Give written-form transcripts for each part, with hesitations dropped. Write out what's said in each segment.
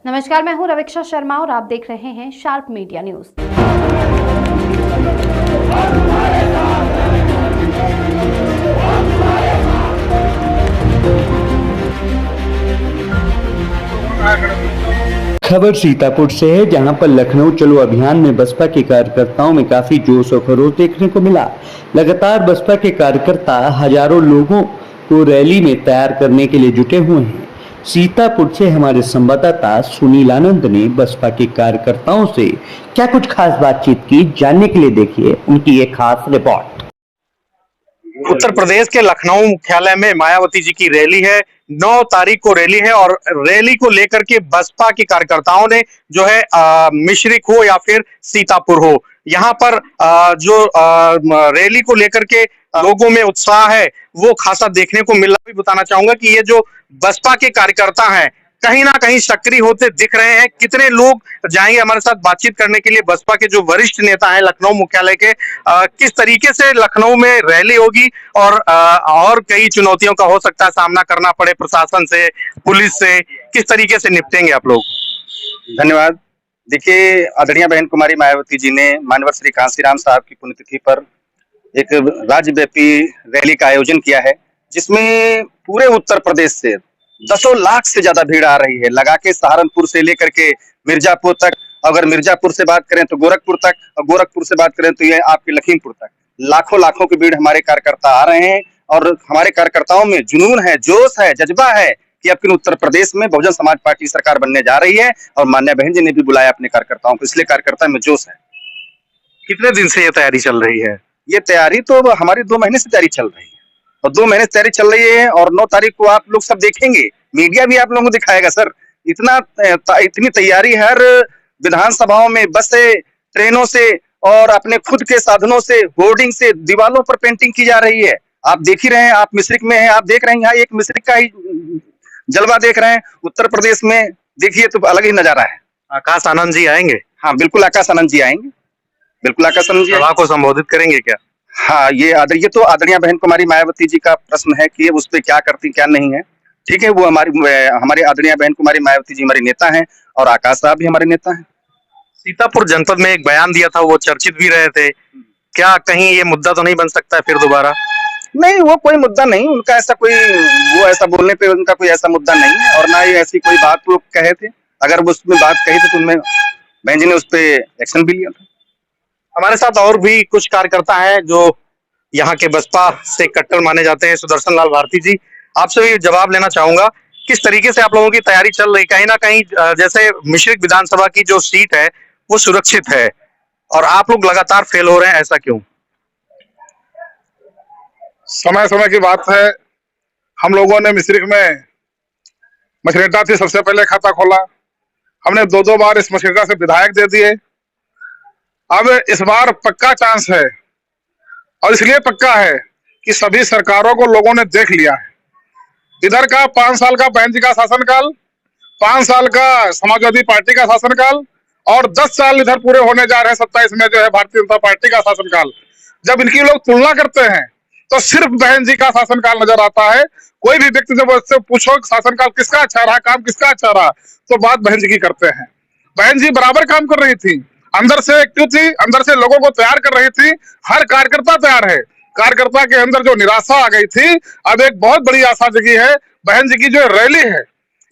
नमस्कार, मैं हूं रवीक्षा शर्मा और आप देख रहे हैं शार्प मीडिया न्यूज। खबर सीतापुर से है, जहां पर लखनऊ चलो अभियान में बसपा के कार्यकर्ताओं में काफी जोश और खरोश देखने को मिला। लगातार बसपा के कार्यकर्ता हजारों लोगों को रैली में तैयार करने के लिए जुटे हुए हैं। सीतापुर से हमारे संवाददाता सुनील आनंद ने बसपा के कार्यकर्ताओं से क्या कुछ खास बातचीत की, जानने के लिए देखिए उनकी एक खास रिपोर्ट। उत्तर प्रदेश के लखनऊ मुख्यालय में मायावती जी की रैली है। 9 तारीख को रैली है और रैली को लेकर के बसपा के कार्यकर्ताओं ने जो है मिश्रिक हो या फिर सीतापुर हो, यहाँ पर जो रैली को लेकर के लोगों में उत्साह है वो खासा देखने को मिला। भी बताना चाहूंगा कि ये जो बसपा के कार्यकर्ता हैं कहीं ना कहीं सक्रिय होते दिख रहे हैं। कितने लोग जाएंगे हमारे साथ बातचीत करने के लिए बसपा के जो वरिष्ठ नेता हैं लखनऊ मुख्यालय के, किस तरीके से लखनऊ में रैली होगी और कई चुनौतियों का हो सकता है सामना करना पड़े प्रशासन से, पुलिस से, किस तरीके से निपटेंगे आप लोग? धन्यवाद। देखिए, आदरणीय बहन कुमारी मायावती जी ने मानवर श्री कांसीराम साहब की पुण्यतिथि पर एक राज्यव्यापी रैली का आयोजन किया है, जिसमें पूरे उत्तर प्रदेश से दसों लाख से ज्यादा भीड़ आ रही है। लगा के सहारनपुर से लेकर के मिर्जापुर तक, अगर मिर्जापुर से बात करें तो गोरखपुर तक, और गोरखपुर से बात करें तो ये आपके लखीमपुर तक, लाखों लाखों की भीड़ हमारे कार्यकर्ता आ रहे हैं। और हमारे कार्यकर्ताओं में जुनून है, जोश है, जज्बा है कि अब उत्तर प्रदेश में बहुजन समाज पार्टी सरकार बनने जा रही है। और माननीय बहन जी ने भी बुलाया अपने कार्यकर्ताओं को, इसलिए कार्यकर्ता में जोश है। कितने दिन से ये तैयारी चल रही है? ये तैयारी तो हमारी 2 महीने से तैयारी चल रही है, और 2 महीने से तैयारी चल रही है। और 9 तारीख को आप लोग सब देखेंगे, मीडिया भी आप लोगों को दिखाएगा सर। इतनी तैयारी हर विधानसभाओं में बसें, ट्रेनों से और अपने खुद के साधनों से, होर्डिंग से, दीवारों पर पेंटिंग की जा रही है। आप देख ही रहे हैं, आप मिश्रिक में हैं, आप देख रहे हैं, यहाँ एक मिश्रिक का ही जलवा देख रहे हैं। उत्तर प्रदेश में देखिए तो अलग ही नजारा है। आकाश आनंद जी आएंगे? हाँ, बिल्कुल आकाश आनंद जी आएंगे, बिल्कुल आकाश आनंद जी सभा को संबोधित करेंगे क्या? हाँ, ये तो आदरणीय बहन कुमारी मायावती जी का प्रश्न है कि उस पर क्या करती क्या नहीं है। ठीक है, वो हमारे आदरणीय बहन कुमारी मायावती जी हमारे नेता हैं, और आकाश साहब भी हमारे नेता हैं। सीतापुर जनपद में एक बयान दिया था, वो चर्चित भी रहे थे। क्या कहीं ये मुद्दा तो नहीं बन सकता है फिर दोबारा? नहीं, वो कोई मुद्दा नहीं, उनका ऐसा कोई, वो ऐसा बोलने पे उनका कोई ऐसा मुद्दा नहीं है, और ना ही ऐसी कोई बात वो कहे थे। अगर वो उसमें बात कही थी तो उनमें बहन जी ने उस पर एक्शन भी लिया था। हमारे साथ और भी कुछ कार्यकर्ता हैं जो यहाँ के बसपा से कट्टर माने जाते हैं। सुदर्शन लाल भारती जी, आपसे भी जवाब लेना चाहूंगा, किस तरीके से आप लोगों की तैयारी चल रही? कहीं ना कहीं जैसे मिश्रिक विधानसभा की जो सीट है वो सुरक्षित है और आप लोग लगातार फेल हो रहे हैं, ऐसा क्यों? समय समय की बात है, हम लोगों ने मिश्रिक में मछरेटा से सबसे पहले खाता खोला। हमने 2-2 बार इस मछरेटा से विधायक दे दिए। अब इस बार पक्का चांस है, और इसलिए पक्का है कि सभी सरकारों को लोगों ने देख लिया है। इधर का 5 साल का बहन जी का शासनकाल, 5 साल का समाजवादी पार्टी का शासनकाल, और 10 साल इधर पूरे होने जा रहे हैं 27 में जो है भारतीय जनता पार्टी का शासनकाल। जब इनकी लोग तुलना करते हैं तो सिर्फ बहन जी का शासनकाल नजर आता है। कोई भी व्यक्ति जब उससे पूछो शासनकाल किसका अच्छा रहा, काम किसका अच्छा रहा, तो बात बहन जी की करते हैं। बहन जी बराबर काम कर रही थी, अंदर से एक्टिव थी, अंदर से लोगों को तैयार कर रही थी। हर कार्यकर्ता तैयार है। कार्यकर्ता के अंदर जो निराशा आ गई थी, अब एक बहुत बड़ी आशा जगी है। बहन जी की जो रैली है,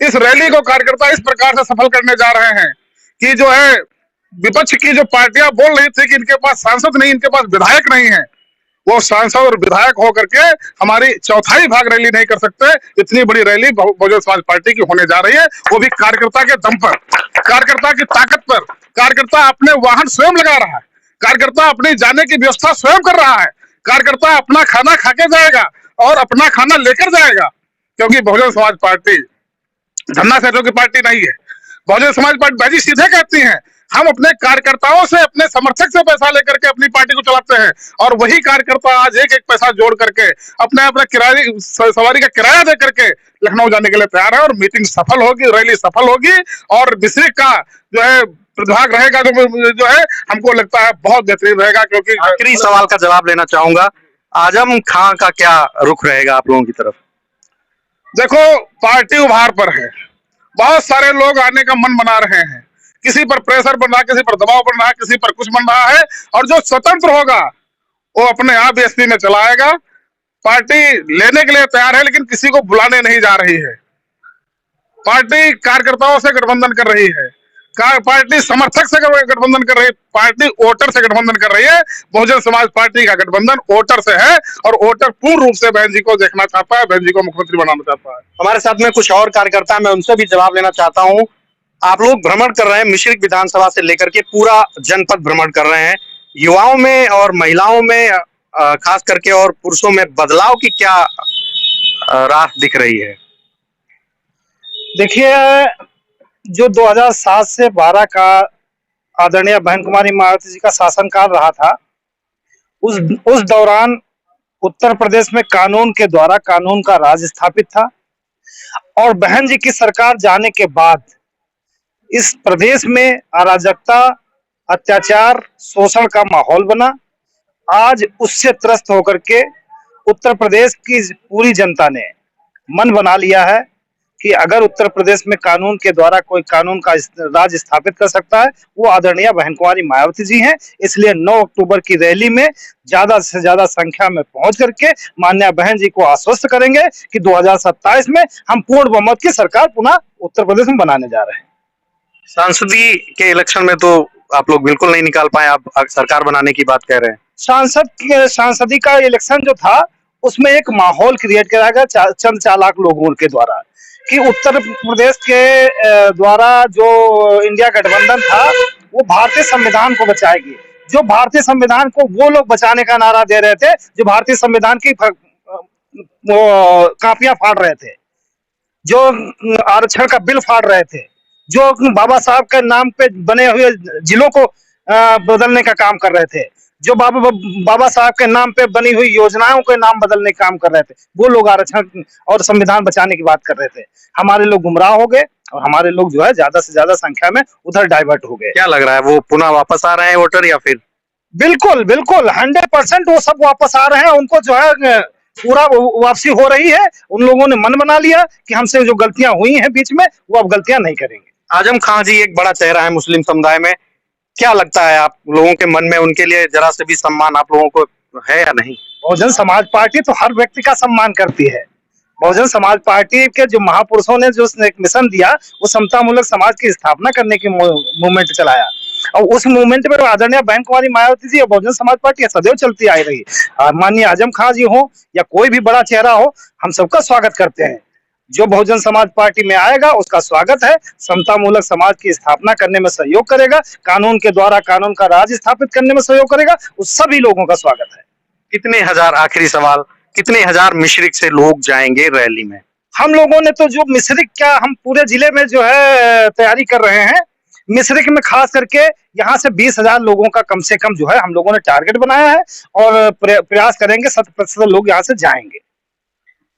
इस रैली को कार्यकर्ता इस प्रकार से सफल करने जा रहे हैं कि जो है विपक्ष की जो पार्टियां बोल रही थी कि इनके पास सांसद नहीं, इनके पास विधायक नहीं है, वो सांसद और विधायक होकर के हमारी चौथाई भाग रैली नहीं कर सकते। इतनी बड़ी रैली बहुजन समाज पार्टी की होने जा रही है, वो भी कार्यकर्ता के दम पर, कार्यकर्ता की ताकत पर। कार्यकर्ता अपने वाहन स्वयं लगा रहा है, कार्यकर्ता अपनी जाने की व्यवस्था स्वयं कर रहा है, कार्यकर्ता अपना खाना खा के जाएगा और अपना खाना लेकर जाएगा, क्योंकि बहुजन समाज पार्टी धन्ना सेठों की पार्टी नहीं है। बहुजन समाज पार्टी भाजी सीधे कहती है, हम अपने कार्यकर्ताओं से, अपने समर्थक से पैसा लेकर के अपनी पार्टी को चलाते हैं, और वही कार्यकर्ता आज एक एक पैसा जोड़ करके अपना किराए सवारी का किराया दे करके लखनऊ जाने के लिए तैयार है। और मीटिंग सफल होगी, रैली सफल होगी, और मिश्रिक का जो है प्रतिभाग रहेगा जो है हमको लगता है बहुत बेहतरीन रहेगा। क्योंकि आखिरी सवाल का जवाब लेना चाहूंगा, आजम खां का क्या रुख रहेगा आप लोगों की तरफ? देखो, पार्टी उभार पर है, बहुत सारे लोग आने का मन बना रहे हैं, किसी पर प्रेशर बन रहा है, किसी पर दबाव बन रहा है, किसी पर कुछ बन रहा है, और जो स्वतंत्र होगा वो अपने आप बीएसपी में चला आएगा। पार्टी लेने के लिए तैयार है, लेकिन किसी को बुलाने नहीं जा रही है। पार्टी कार्यकर्ताओं से गठबंधन कर रही है, पार्टी समर्थक से गठबंधन कर रही है, पार्टी वोटर से गठबंधन कर रही है। बहुजन समाज पार्टी का गठबंधन वोटर से है, और वोटर पूर्ण रूप से बहन जी को देखना चाहता है, बहन जी को मुख्यमंत्री बनाना चाहता है। हमारे साथ में कुछ और कार्यकर्ता हैं, मैं उनसे भी जवाब लेना चाहता हूं। आप लोग भ्रमण कर रहे हैं, मिश्रिख विधानसभा से लेकर के पूरा जनपद भ्रमण कर रहे हैं। युवाओं में और महिलाओं में खास करके और पुरुषों में बदलाव की क्या राह दिख रही है? देखिए, जो 2007 से 12 का आदरणीय बहन कुमारी मायावती जी का शासनकाल रहा था, उस दौरान उत्तर प्रदेश में कानून के द्वारा कानून का राज स्थापित था, और बहन जी की सरकार जाने के बाद इस प्रदेश में अराजकता, अत्याचार, शोषण का माहौल बना। आज उससे त्रस्त होकर के उत्तर प्रदेश की पूरी जनता ने मन बना लिया है कि अगर उत्तर प्रदेश में कानून के द्वारा कोई कानून का राज स्थापित कर सकता है, वो आदरणीय बहन कुमारी मायावती जी हैं। इसलिए 9 अक्टूबर की रैली में ज्यादा से ज्यादा संख्या में पहुंच करके माननीय बहन जी को आश्वस्त करेंगे कि 2027 में हम पूर्ण बहुमत की सरकार पुनः उत्तर प्रदेश में बनाने जा रहे हैं। सांसदीय के इलेक्शन में तो आप लोग बिल्कुल नहीं निकाल पाए, आप सरकार बनाने की बात कह रहे हैं। सांसदीय का इलेक्शन जो था, उसमें एक माहौल क्रिएट कराया गया चंद चालाक लोगों के द्वारा कि उत्तर प्रदेश के द्वारा जो इंडिया गठबंधन था वो भारतीय संविधान को बचाएगी। जो भारतीय संविधान को वो लोग बचाने का नारा दे रहे थे जो भारतीय संविधान की कापियां फाड़ रहे थे, जो आरक्षण का बिल फाड़ रहे थे, जो बाबा साहब के नाम पे बने हुए जिलों को बदलने का काम कर रहे थे, जो बाबा साहब के नाम पे बनी हुई योजनाओं के नाम बदलने का काम कर रहे थे, वो लोग आरक्षण और संविधान बचाने की बात कर रहे थे। हमारे लोग गुमराह हो गए और हमारे लोग जो है ज्यादा से ज्यादा संख्या में उधर डाइवर्ट हो गए। क्या लग रहा है, वो पुनः वापस आ रहे हैं वोटर, या फिर? बिल्कुल बिल्कुल 100% वो सब वापस आ रहे हैं। उनको जो है पूरा वापसी हो रही है। उन लोगों ने मन बना लिया कि हमसे जो गलतियां हुई हैं बीच में, वो अब गलतियां नहीं करेंगे। आजम खां जी एक बड़ा चेहरा है मुस्लिम समुदाय में, क्या लगता है आप लोगों के मन में उनके लिए जरा से भी सम्मान आप लोगों को है या नहीं? बहुजन समाज पार्टी तो हर व्यक्ति का सम्मान करती है। बहुजन समाज पार्टी के जो महापुरुषों ने जो एक मिशन दिया, वो समता मूलक समाज की स्थापना करने की मूवमेंट चलाया, और उस मूवमेंट में आदरणीय बहन कुमारी मायावती जी और बहुजन समाज पार्टी सदैव चलती आई रही। माननीय आजम खां जी हो या कोई भी बड़ा चेहरा हो, हम सबका स्वागत करते हैं। जो बहुजन समाज पार्टी में आएगा उसका स्वागत है। समता मूलक समाज की स्थापना करने में सहयोग करेगा, कानून के द्वारा कानून का राज स्थापित करने में सहयोग करेगा, उस सभी लोगों का स्वागत है। कितने हजार, आखिरी सवाल, कितने हजार मिश्रिख से लोग जाएंगे रैली में? हम लोगों ने तो जो मिश्रिख क्या, हम पूरे जिले में जो है तैयारी कर रहे हैं। मिश्रिख में खास करके यहाँ से 20,000 लोगों का कम से कम जो है हम लोगों ने टारगेट बनाया है, और प्रयास करेंगे 100% लोग यहाँ से जाएंगे।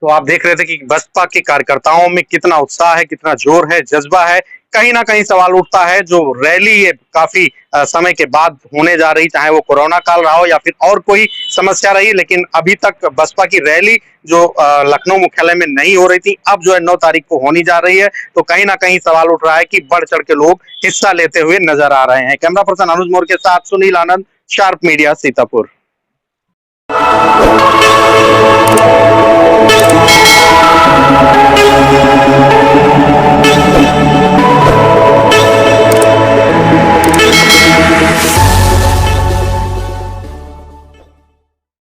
तो आप देख रहे थे कि बसपा के कार्यकर्ताओं में कितना उत्साह है, कितना जोर है, जज्बा है। कहीं ना कहीं सवाल उठता है, जो रैली ये काफी समय के बाद होने जा रही, चाहे वो कोरोना काल रहा हो या फिर और कोई समस्या रही, लेकिन अभी तक बसपा की रैली जो लखनऊ मुख्यालय में नहीं हो रही थी, अब जो है 9 तारीख को होनी जा रही है। तो कहीं ना कहीं सवाल उठ रहा है कि बढ़ चढ़ के लोग हिस्सा लेते हुए नजर आ रहे हैं। कैमरा पर्सन अनुज मोर के साथ Sunil Anand, Sharp Media, Sitapur. Thank you.